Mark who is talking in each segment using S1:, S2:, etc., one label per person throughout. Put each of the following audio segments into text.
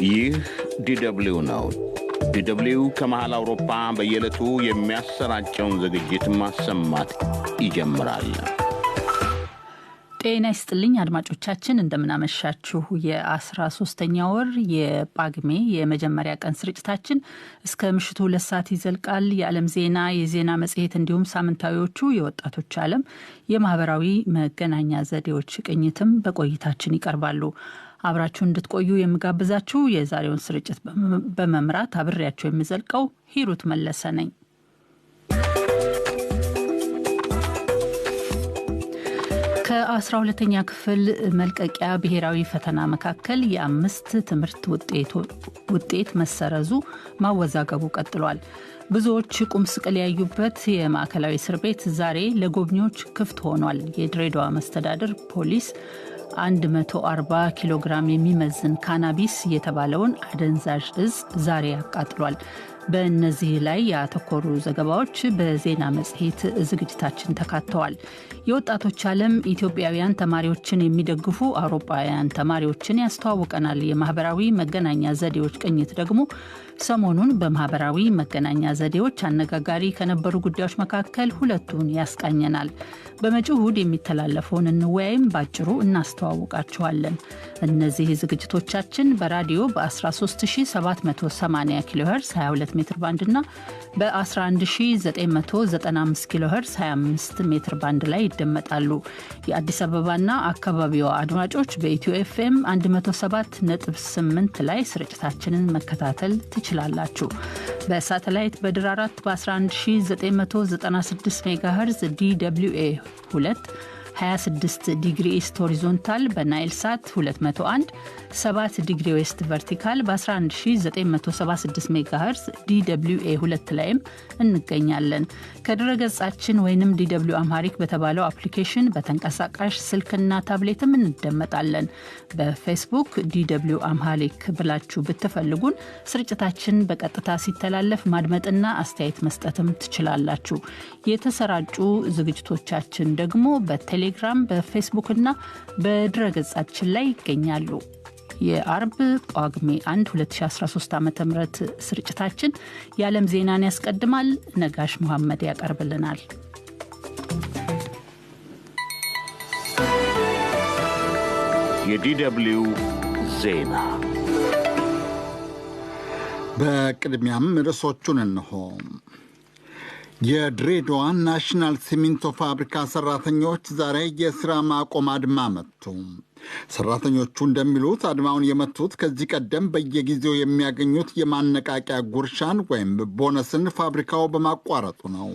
S1: ይህ ዲደብሊው ነው። ዲደብሊው ከመሃል አውሮፓ በየዕለቱ የሚያሰራጨውን ዝግጅት ማሰማት ይጀምራል።
S2: ጤና ይስጥልኝ አድማጮቻችን፣ እንደምናመሻችሁ። የ13ኛው ወር የጳጉሜ የመጀመሪያ ቀን ስርጭታችን እስከ ምሽቱ 2 ሰዓት ይዘልቃል። የዓለም ዜና፣ የዜና መጽሔት እንዲሁም ሳምንታዊዎቹ የወጣቶች ዓለም የማህበራዊ መገናኛ ዘዴዎች ቅኝትም በቆይታችን ይቀርባሉ። አብራችሁ እንድትቆዩ የምጋብዛችሁ የዛሬውን ስርጭት በመምራት አብሬያችሁ የምዘልቀው ሂሩት መለሰ ነኝ። ከ12ኛ ክፍል መልቀቂያ ብሔራዊ ፈተና መካከል የ5 ትምህርት ውጤት መሰረዙ ማወዛገቡ ቀጥሏል። ብዙዎች ቁም ስቅል ያዩበት የማዕከላዊ እስር ቤት ዛሬ ለጎብኚዎች ክፍት ሆኗል። የድሬዳዋ መስተዳድር ፖሊስ 140 ኪሎ ግራም የሚመዝን ካናቢስ የተባለውን አደንዛዥ እጽ ዛሬ ያቃጥሏል። በእነዚህ ላይ ያተኮሩ ዘገባዎች በዜና መጽሔት ዝግጅታችን ተካተዋል። የወጣቶች ዓለም ኢትዮጵያውያን ተማሪዎችን የሚደግፉ አውሮፓውያን ተማሪዎችን ያስተዋውቀናል። የማህበራዊ መገናኛ ዘዴዎች ቅኝት ደግሞ ሰሞኑን በማህበራዊ መገናኛ ዘዴዎች አነጋጋሪ ከነበሩ ጉዳዮች መካከል ሁለቱን ያስቃኘናል። በመጪው እሁድ የሚተላለፈውን እንወያይም ባጭሩ እናስተዋውቃችኋለን። እነዚህ ዝግጅቶቻችን በራዲዮ በ13780 ኪሎ ሄርዝ 22 ሜትር ባንድ እና በ11995 ኪሎ ሄርዝ 25 ሜትር ባንድ ላይ ይደመጣሉ። የአዲስ አበባና አካባቢዋ አድማጮች በኢትዮ ኤፍኤም 107.8 ላይ ስርጭታችንን መከታተል ትችላላችሁ። በሳተላይት በድር 4 በ11996 ሜጋሄርዝ DWA 2 26 ዲግሪ ኢስት ሆሪዞንታል በናይል ሳት 201 7 ዲግሪ ዌስት ቨርቲካል በ11976 ሜጋሄርዝ DWA 2 ላይም እንገኛለን። ከድረገጻችን ወይንም DW አምሃሪክ በተባለው አፕሊኬሽን በተንቀሳቃሽ ስልክና ታብሌትም እንደመጣለን። በፌስቡክ DW አምሃሪክ ብላችሁ ብትፈልጉን ስርጭታችን በቀጥታ ሲተላለፍ ማድመጥና አስተያየት መስጠትም ትችላላችሁ። የተሰራጩ ዝግጅቶቻችን ደግሞ በቴሌግራም በፌስቡክ እና በድረገጻችን ላይ ይገኛሉ። የአርብ ጳጉሜ 1 2013 ዓ.ም ስርጭታችን የዓለም ዜናን ያስቀድማል። ነጋሽ መሐመድ ያቀርብልናል።
S1: የዲደብሊው ዜና
S3: በቅድሚያም ርዕሶቹን እንሆ። የድሬዳዋ ናሽናል ሲሚንቶ ፋብሪካ ሰራተኞች ዛሬ የሥራ ማቆም አድማ መቱ። ሰራተኞቹ እንደሚሉት አድማውን የመቱት ከዚህ ቀደም በየጊዜው የሚያገኙት የማነቃቂያ ጉርሻን ወይም ቦነስን ፋብሪካው በማቋረጡ ነው።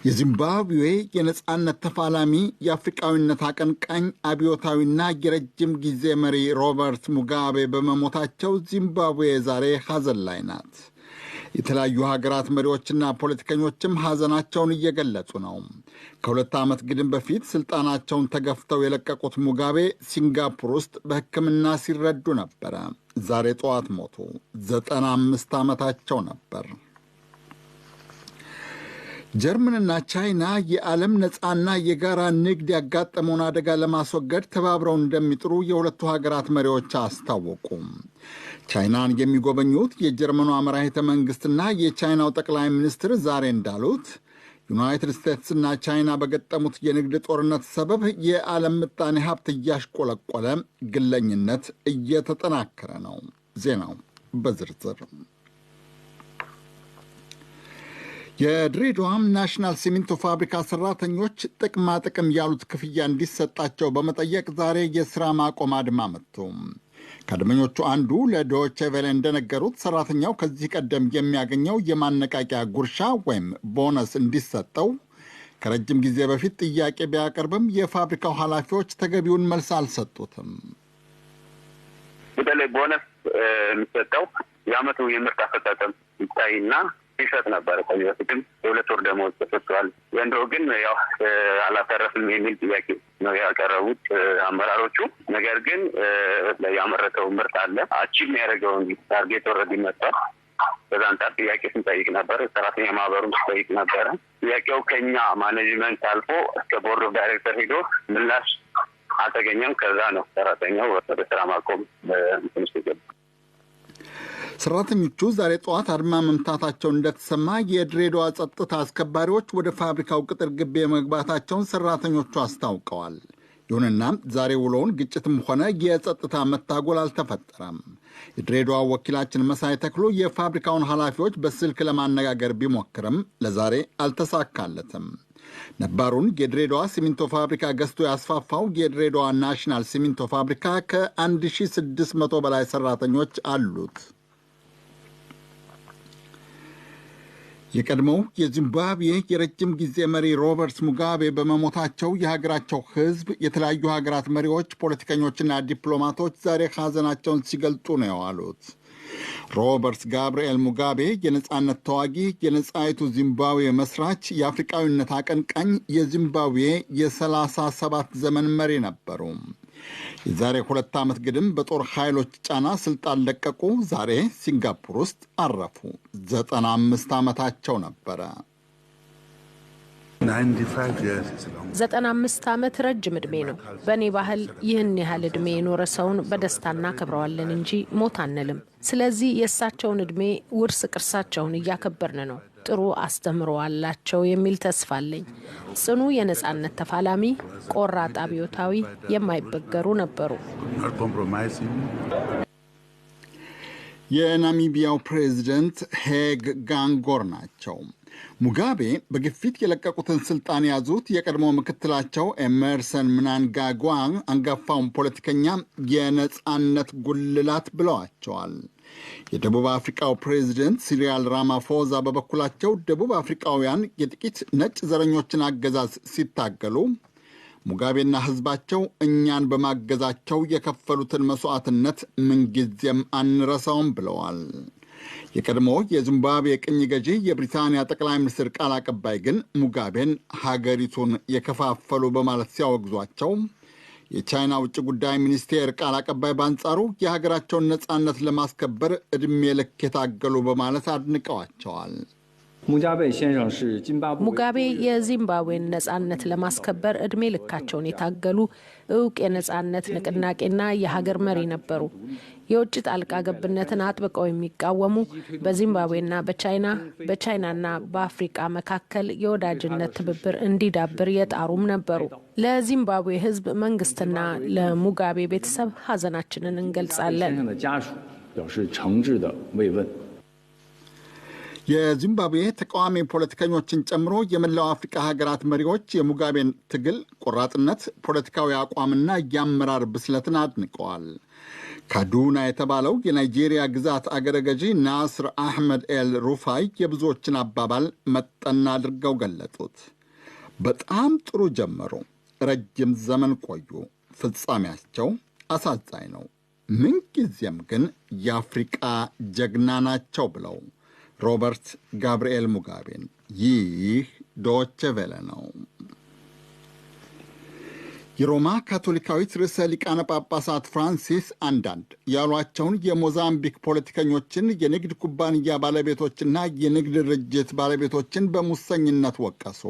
S3: የዚምባብዌ የነጻነት ተፋላሚ የአፍሪቃዊነት አቀንቃኝ አብዮታዊና የረጅም ጊዜ መሪ ሮበርት ሙጋቤ በመሞታቸው ዚምባብዌ ዛሬ ሐዘን ላይ ናት። የተለያዩ ሀገራት መሪዎችና ፖለቲከኞችም ሐዘናቸውን እየገለጹ ነው። ከ2 ዓመት ግድም በፊት ስልጣናቸውን ተገፍተው የለቀቁት ሙጋቤ ሲንጋፖር ውስጥ በሕክምና ሲረዱ ነበረ። ዛሬ ጠዋት ሞቱ። 95 ዓመታቸው ነበር። ጀርመንና ቻይና የዓለም ነፃና የጋራ ንግድ ያጋጠመውን አደጋ ለማስወገድ ተባብረው እንደሚጥሩ የሁለቱ ሀገራት መሪዎች አስታወቁ። ቻይናን የሚጎበኙት የጀርመኗ መራሄተ መንግሥትና የቻይናው ጠቅላይ ሚኒስትር ዛሬ እንዳሉት ዩናይትድ ስቴትስና ቻይና በገጠሙት የንግድ ጦርነት ሰበብ የዓለም ምጣኔ ሀብት እያሽቆለቆለ፣ ግለኝነት እየተጠናከረ ነው። ዜናው በዝርዝር የድሬዳዋም ናሽናል ሲሚንቶ ፋብሪካ ሰራተኞች ጥቅማ ጥቅም ያሉት ክፍያ እንዲሰጣቸው በመጠየቅ ዛሬ የሥራ ማቆም አድማ መቱ። ከአድመኞቹ አንዱ ለዶይቼ ቬለ እንደነገሩት ሰራተኛው ከዚህ ቀደም የሚያገኘው የማነቃቂያ ጉርሻ ወይም ቦነስ እንዲሰጠው ከረጅም ጊዜ በፊት ጥያቄ ቢያቀርብም የፋብሪካው ኃላፊዎች ተገቢውን መልስ አልሰጡትም።
S4: በተለይ ቦነስ የሚሰጠው የዓመቱ የምርት አፈጻጸም ይታይና ይሰጥ ነበር። ከዚህ በፊትም የ2 ወር ደሞዝ ተሰጥቷል። ዘንድሮ ግን ያው አላተረፍም የሚል ጥያቄ ነው ያቀረቡት አመራሮቹ። ነገር ግን ያመረተው ምርት አለ፣ አቺቭ የሚያደርገውን ታርጌት ኦልሬዲ መጥቷል። በዛ አንጻር ጥያቄ ስንጠይቅ ነበር። ሰራተኛ ማህበሩን ስንጠይቅ ነበረ። ጥያቄው ከኛ ማኔጅመንት አልፎ እስከ ቦርድ ኦፍ ዳይሬክተር ሄዶ ምላሽ አልተገኘም። ከዛ ነው ሰራተኛው ወደ ስራ ማቆም ትንሽ ይገባ።
S3: ሰራተኞቹ ዛሬ ጠዋት አድማ መምታታቸው እንደተሰማ የድሬዳዋ ጸጥታ አስከባሪዎች ወደ ፋብሪካው ቅጥር ግቢ መግባታቸውን ሰራተኞቹ አስታውቀዋል። ይሁንና ዛሬ ውሎውን ግጭትም ሆነ የጸጥታ መታጎል አልተፈጠረም። የድሬዳዋ ወኪላችን መሳይ ተክሎ የፋብሪካውን ኃላፊዎች በስልክ ለማነጋገር ቢሞክርም ለዛሬ አልተሳካለትም። ነባሩን የድሬዳዋ ሲሚንቶ ፋብሪካ ገዝቶ ያስፋፋው የድሬዳዋ ናሽናል ሲሚንቶ ፋብሪካ ከ1600 በላይ ሰራተኞች አሉት። የቀድሞው የዚምባብዌ የረጅም ጊዜ መሪ ሮበርት ሙጋቤ በመሞታቸው የሀገራቸው ሕዝብ፣ የተለያዩ ሀገራት መሪዎች፣ ፖለቲከኞችና ዲፕሎማቶች ዛሬ ሐዘናቸውን ሲገልጡ ነው የዋሉት። ሮበርት ጋብርኤል ሙጋቤ የነጻነት ተዋጊ፣ የነጻይቱ ዚምባብዌ መስራች፣ የአፍሪቃዊነት አቀንቃኝ፣ የዚምባብዌ የ37 ዘመን መሪ ነበሩ። የዛሬ 2 ዓመት ግድም በጦር ኃይሎች ጫና ስልጣን ለቀቁ። ዛሬ ሲንጋፖር ውስጥ አረፉ። 95 ዓመታቸው ነበረ።
S5: 95 ዓመት ረጅም ዕድሜ ነው። በእኔ ባህል ይህን ያህል ዕድሜ የኖረ ሰውን በደስታ እናከብረዋለን እንጂ ሞት አንልም። ስለዚህ የእሳቸውን ዕድሜ ውርስ ቅርሳቸውን እያከበርን ነው። ጥሩ አስተምሮ አላቸው የሚል ተስፋ አለኝ። ጽኑ የነጻነት ተፋላሚ፣ ቆራጥ አብዮታዊ፣ የማይበገሩ ነበሩ።
S3: የናሚቢያው ፕሬዚደንት ሄግ ጋንጎር ናቸው። ሙጋቤ በግፊት የለቀቁትን ስልጣን ያዙት የቀድሞ ምክትላቸው ኤመርሰን ምናንጋጓ አንጋፋውን ፖለቲከኛ የነጻነት ጉልላት ብለዋቸዋል። የደቡብ አፍሪካው ፕሬዚደንት ሲሪል ራማፎዛ በበኩላቸው ደቡብ አፍሪካውያን የጥቂት ነጭ ዘረኞችን አገዛዝ ሲታገሉ ሙጋቤና ሕዝባቸው እኛን በማገዛቸው የከፈሉትን መስዋዕትነት ምንጊዜም አንረሳውም ብለዋል። የቀድሞ የዚምባብዌ ቅኝ ገዢ የብሪታንያ ጠቅላይ ሚኒስትር ቃል አቀባይ ግን ሙጋቤን ሀገሪቱን የከፋፈሉ በማለት ሲያወግዟቸው፣ የቻይና ውጭ ጉዳይ ሚኒስቴር ቃል አቀባይ በአንጻሩ የሀገራቸውን ነጻነት ለማስከበር ዕድሜ ልክ የታገሉ በማለት አድንቀዋቸዋል።
S5: ሙጋቤ የዚምባብዌን ነጻነት ለማስከበር ዕድሜ ልካቸውን የታገሉ እውቅ የነጻነት ንቅናቄና የሀገር መሪ ነበሩ። የውጭ ጣልቃ ገብነትን አጥብቀው የሚቃወሙ፣ በዚምባብዌና በቻይናና በአፍሪቃ መካከል የወዳጅነት ትብብር እንዲዳብር የጣሩም ነበሩ። ለዚምባብዌ ሕዝብ መንግስትና ለሙጋቤ ቤተሰብ ሀዘናችንን እንገልጻለን።
S3: የዚምባብዌ ተቃዋሚ ፖለቲከኞችን ጨምሮ የመላው አፍሪካ ሀገራት መሪዎች የሙጋቤን ትግል፣ ቆራጥነት፣ ፖለቲካዊ አቋምና የአመራር ብስለትን አድንቀዋል። ካዱና የተባለው የናይጄሪያ ግዛት አገረ ገዢ ናስር አህመድ ኤል ሩፋይ የብዙዎችን አባባል መጠን አድርገው ገለጡት። በጣም ጥሩ ጀመሩ፣ ረጅም ዘመን ቆዩ፣ ፍጻሜያቸው አሳዛኝ ነው፣ ምንጊዜም ግን የአፍሪቃ ጀግና ናቸው ብለው ሮበርት ጋብርኤል ሙጋቤን። ይህ ዶቼ ቬለ ነው። የሮማ ካቶሊካዊት ርዕሰ ሊቃነ ጳጳሳት ፍራንሲስ አንዳንድ ያሏቸውን የሞዛምቢክ ፖለቲከኞችን፣ የንግድ ኩባንያ ባለቤቶችና የንግድ ድርጅት ባለቤቶችን በሙሰኝነት ወቀሱ።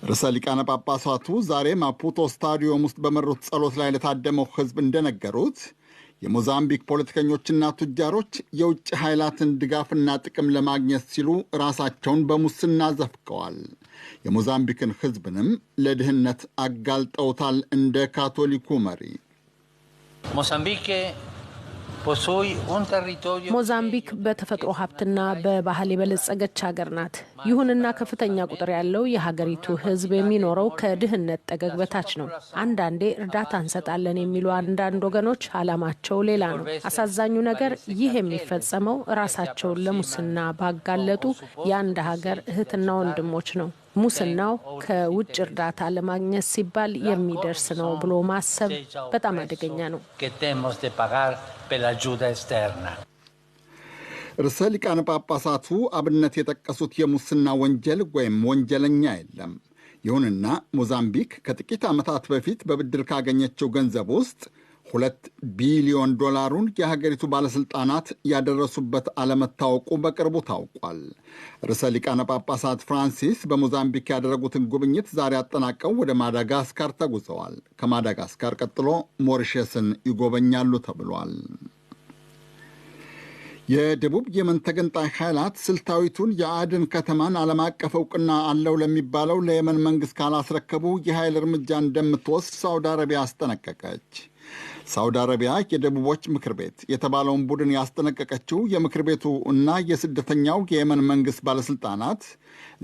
S3: ርዕሰ ሊቃነ ጳጳሳቱ ዛሬ ማፑቶ ስታዲዮም ውስጥ በመሩት ጸሎት ላይ ለታደመው ሕዝብ እንደነገሩት የሞዛምቢክ ፖለቲከኞችና ቱጃሮች የውጭ ኃይላትን ድጋፍና ጥቅም ለማግኘት ሲሉ ራሳቸውን በሙስና ዘፍቀዋል። የሞዛምቢክን ሕዝብንም ለድህነት አጋልጠውታል። እንደ ካቶሊኩ መሪ
S5: ሞዛምቢክ በተፈጥሮ ሀብትና በባህል የበለጸገች ሀገር ናት። ይሁንና ከፍተኛ ቁጥር ያለው የሀገሪቱ ሕዝብ የሚኖረው ከድህነት ጠገግ በታች ነው። አንዳንዴ እርዳታ እንሰጣለን የሚሉ አንዳንድ ወገኖች ዓላማቸው ሌላ ነው። አሳዛኙ ነገር ይህ የሚፈጸመው ራሳቸውን ለሙስና ባጋለጡ የአንድ ሀገር እህትና ወንድሞች ነው። ሙስናው ከውጭ እርዳታ ለማግኘት ሲባል የሚደርስ ነው ብሎ ማሰብ በጣም አደገኛ ነው።
S3: ርዕሰ ሊቃነ ጳጳሳቱ አብነት የጠቀሱት የሙስና ወንጀል ወይም ወንጀለኛ የለም። ይሁንና ሞዛምቢክ ከጥቂት ዓመታት በፊት በብድር ካገኘችው ገንዘብ ውስጥ $2 ቢሊዮን የሀገሪቱ ባለሥልጣናት ያደረሱበት አለመታወቁ በቅርቡ ታውቋል። ርዕሰ ሊቃነ ጳጳሳት ፍራንሲስ በሞዛምቢክ ያደረጉትን ጉብኝት ዛሬ አጠናቀው ወደ ማዳጋስካር ተጉዘዋል። ከማዳጋስካር ቀጥሎ ሞሪሸስን ይጎበኛሉ ተብሏል። የደቡብ የመን ተገንጣይ ኃይላት ስልታዊቱን የአድን ከተማን ዓለም አቀፍ ዕውቅና አለው ለሚባለው ለየመን መንግሥት ካላስረከቡ የኃይል እርምጃ እንደምትወስድ ሳውዲ አረቢያ አስጠነቀቀች። ሳውዲ አረቢያ የደቡቦች ምክር ቤት የተባለውን ቡድን ያስጠነቀቀችው የምክር ቤቱ እና የስደተኛው የየመን መንግሥት ባለሥልጣናት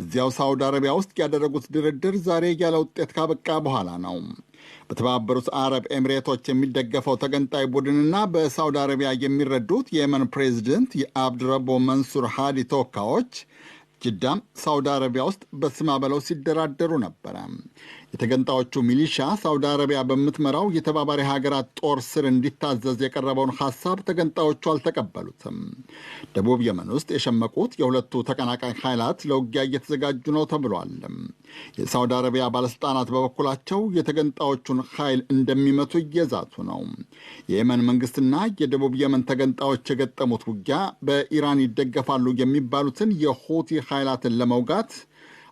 S3: እዚያው ሳውዲ አረቢያ ውስጥ ያደረጉት ድርድር ዛሬ ያለ ውጤት ካበቃ በኋላ ነው። በተባበሩት አረብ ኤሚሬቶች የሚደገፈው ተገንጣይ ቡድንና በሳውዲ አረቢያ የሚረዱት የየመን ፕሬዚደንት የአብድረቦ መንሱር ሃዲ ተወካዮች ጅዳም ሳውዲ አረቢያ ውስጥ በስማ በለው ሲደራደሩ ነበረ። የተገንጣዮቹ ሚሊሻ ሳውዲ አረቢያ በምትመራው የተባባሪ ሀገራት ጦር ስር እንዲታዘዝ የቀረበውን ሐሳብ ተገንጣዮቹ አልተቀበሉትም። ደቡብ የመን ውስጥ የሸመቁት የሁለቱ ተቀናቃኝ ኃይላት ለውጊያ እየተዘጋጁ ነው ተብሏል። የሳውዲ አረቢያ ባለሥልጣናት በበኩላቸው የተገንጣዮቹን ኃይል እንደሚመቱ እየዛቱ ነው። የየመን መንግሥትና የደቡብ የመን ተገንጣዮች የገጠሙት ውጊያ በኢራን ይደገፋሉ የሚባሉትን የሁቲ ኃይላትን ለመውጋት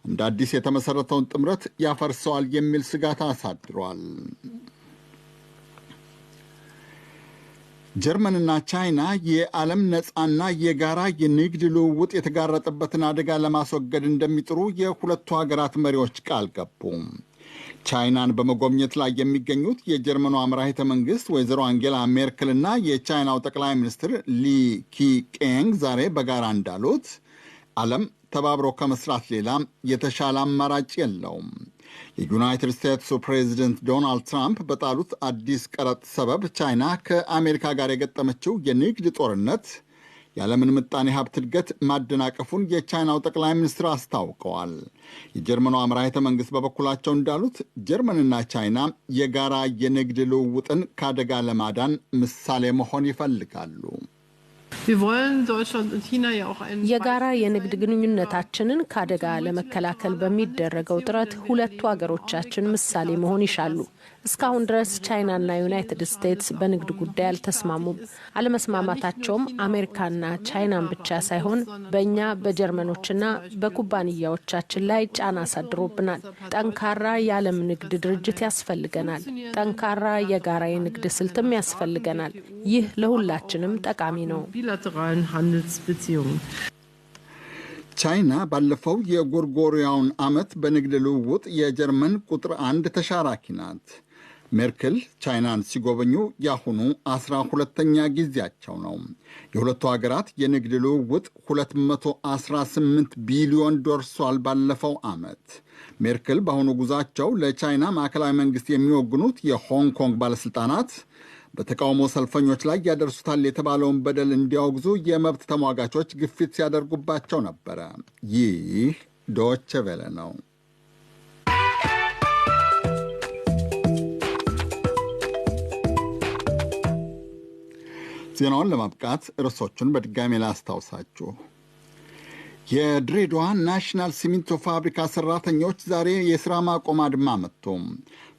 S3: እንደ አዲስ የተመሠረተውን ጥምረት ያፈርሰዋል የሚል ስጋት አሳድሯል። ጀርመንና ቻይና የዓለም ነፃና የጋራ የንግድ ልውውጥ የተጋረጠበትን አደጋ ለማስወገድ እንደሚጥሩ የሁለቱ ሀገራት መሪዎች ቃል ገቡ። ቻይናን በመጎብኘት ላይ የሚገኙት የጀርመኗ መራሒተ መንግሥት ወይዘሮ አንጌላ ሜርክልና የቻይናው ጠቅላይ ሚኒስትር ሊ ኪቄንግ ዛሬ በጋራ እንዳሉት ዓለም ተባብሮ ከመስራት ሌላ የተሻለ አማራጭ የለውም። የዩናይትድ ስቴትሱ ፕሬዚደንት ዶናልድ ትራምፕ በጣሉት አዲስ ቀረጥ ሰበብ ቻይና ከአሜሪካ ጋር የገጠመችው የንግድ ጦርነት የዓለምን ምጣኔ ሀብት እድገት ማደናቀፉን የቻይናው ጠቅላይ ሚኒስትር አስታውቀዋል። የጀርመኗ መራሒተ መንግሥት በበኩላቸው እንዳሉት ጀርመንና ቻይና የጋራ የንግድ ልውውጥን ከአደጋ ለማዳን ምሳሌ መሆን ይፈልጋሉ።
S5: የጋራ የንግድ ግንኙነታችንን ከአደጋ ለመከላከል በሚደረገው ጥረት ሁለቱ ሀገሮቻችን ምሳሌ መሆን ይሻሉ። እስካሁን ድረስ ቻይናና ዩናይትድ ስቴትስ በንግድ ጉዳይ አልተስማሙም። አለመስማማታቸውም አሜሪካና ቻይናን ብቻ ሳይሆን በእኛ በጀርመኖችና በኩባንያዎቻችን ላይ ጫና አሳድሮብናል። ጠንካራ የዓለም ንግድ ድርጅት ያስፈልገናል። ጠንካራ የጋራ የንግድ ስልትም ያስፈልገናል። ይህ ለሁላችንም ጠቃሚ ነው።
S3: ቻይና ባለፈው የጎርጎሪያውን ዓመት በንግድ ልውውጥ የጀርመን ቁጥር 1 ተሻራኪ ናት። ሜርክል ቻይናን ሲጎበኙ ያሁኑ 12ኛ ጊዜያቸው ነው። የሁለቱ ሀገራት የንግድ ልውውጥ 218 ቢሊዮን ደርሷል ባለፈው ዓመት። ሜርክል በአሁኑ ጉዟቸው ለቻይና ማዕከላዊ መንግሥት የሚወግኑት የሆንግ ኮንግ ባለሥልጣናት በተቃውሞ ሰልፈኞች ላይ ያደርሱታል የተባለውን በደል እንዲያወግዙ የመብት ተሟጋቾች ግፊት ሲያደርጉባቸው ነበረ። ይህ ዶቼ ቬለ ነው። ዜናውን ለማብቃት ርዕሶቹን በድጋሜ ላስታውሳችሁ። የድሬዳዋ ናሽናል ሲሚንቶ ፋብሪካ ሰራተኞች ዛሬ የሥራ ማቆም አድማ መቱ።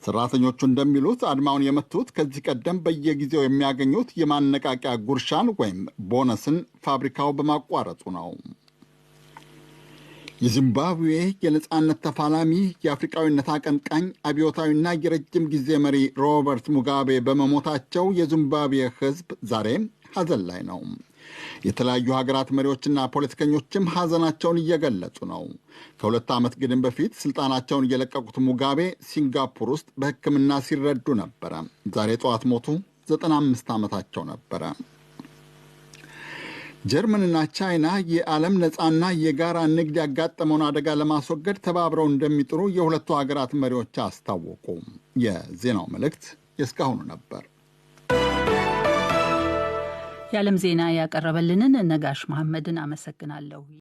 S3: ሰራተኞቹ እንደሚሉት አድማውን የመቱት ከዚህ ቀደም በየጊዜው የሚያገኙት የማነቃቂያ ጉርሻን ወይም ቦነስን ፋብሪካው በማቋረጡ ነው። የዚምባብዌ የነጻነት ተፋላሚ የአፍሪቃዊነት አቀንቃኝ አብዮታዊና የረጅም ጊዜ መሪ ሮበርት ሙጋቤ በመሞታቸው የዚምባብዌ ሕዝብ ዛሬ ሐዘን ላይ ነው። የተለያዩ ሀገራት መሪዎችና ፖለቲከኞችም ሐዘናቸውን እየገለጹ ነው። ከ2 ዓመት ግድም በፊት ስልጣናቸውን እየለቀቁት ሙጋቤ ሲንጋፖር ውስጥ በሕክምና ሲረዱ ነበረ። ዛሬ ጠዋት ሞቱ። 95 ዓመታቸው ነበረ። ጀርመንና ቻይና የዓለም ነፃና የጋራ ንግድ ያጋጠመውን አደጋ ለማስወገድ ተባብረው እንደሚጥሩ የሁለቱ ሀገራት መሪዎች አስታወቁ። የዜናው መልእክት የእስካሁኑ ነበር።
S2: የዓለም ዜና ያቀረበልንን ነጋሽ መሐመድን አመሰግናለሁ።